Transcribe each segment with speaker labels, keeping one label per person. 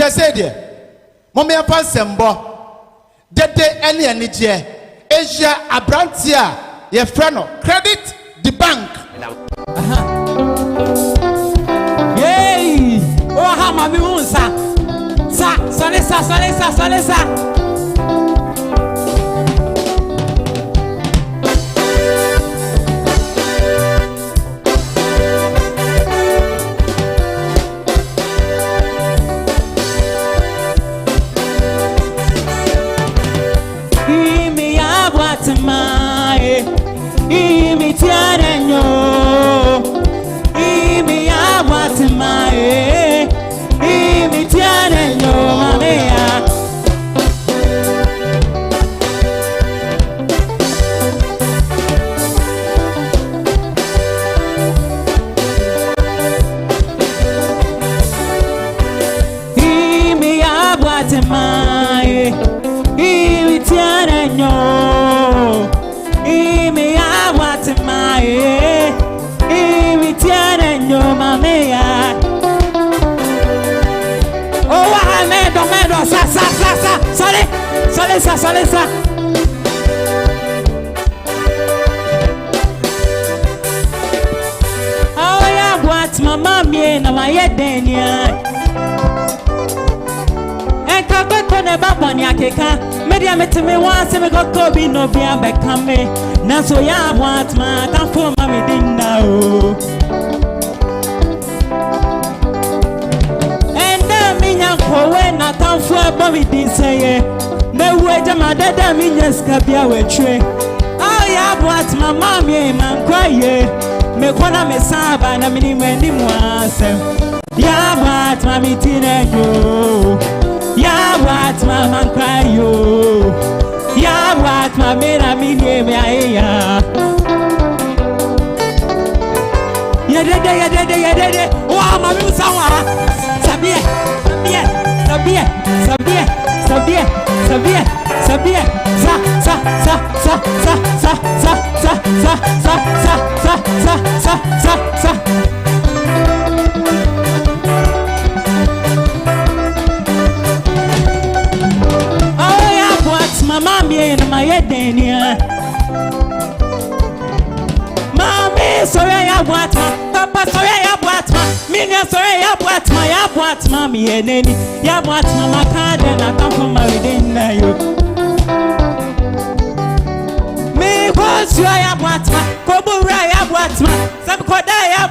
Speaker 1: Ntesede mommy apa sembo dede ene anije Asia Abrantia ye frano credit the bank
Speaker 2: Yay oh ha mami unsa Salesa Mae imi tiarenyo imi awatmae imi tiarenyo mamea imi awatmae imi tiarenyo Salesa Oh ya what mama me na my denia Enka kweko ne baba ni akeka media metime wan se me go tobi no bia beka me na so ya what ma kan fo ma me dinna o Enda minya kowe na kan fo ba we din seye Ne weja madada minyeska bia wetwe Oh ya bwat mama me man kwaye me kona me saba na mini mwendi mwasem Ya bwat mami tineyo Ya bwat mama kwayo Ya bwat mami na mini me aya Yedede Wa mami usawa Sabie Oh yeah, what mama me in my head Mommy, sorry I what Papa, sorry I what Minya, sorry I what mommy and any ya what mama card and I come from my within you Me was you I what Kobura I what some koda I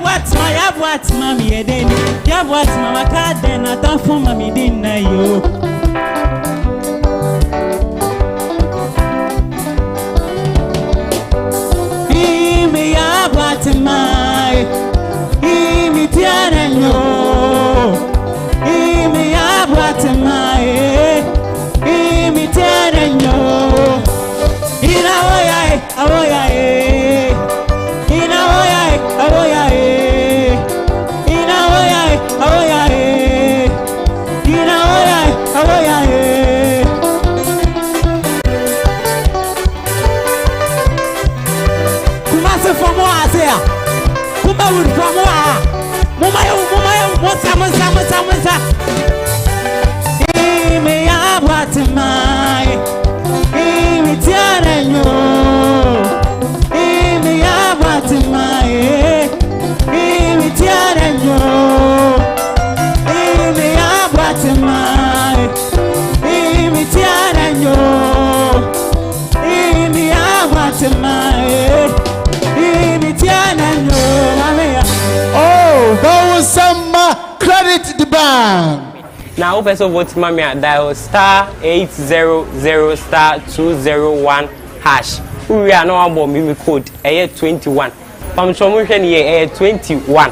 Speaker 2: what mommy and any ya what mama card and I come from my within you My imi tiarenyo imi abwatmae imi tiarenyo ina oyae awoyae ina oyae awoyae ina oyae awoyae ina oyae awoyae kumase fomo asea Kumba would from Mumayo, Mosa. Imi abwatimai, imi tiarenyo, imi abwatimai, imi tiarenyo, imi abwatimai, imi tiarenyo, imi abwatimai.
Speaker 1: Oh, some credit the bank.
Speaker 3: Now, person vote mammy dial *800 *201#. We are no more mimi code 21. From some 21.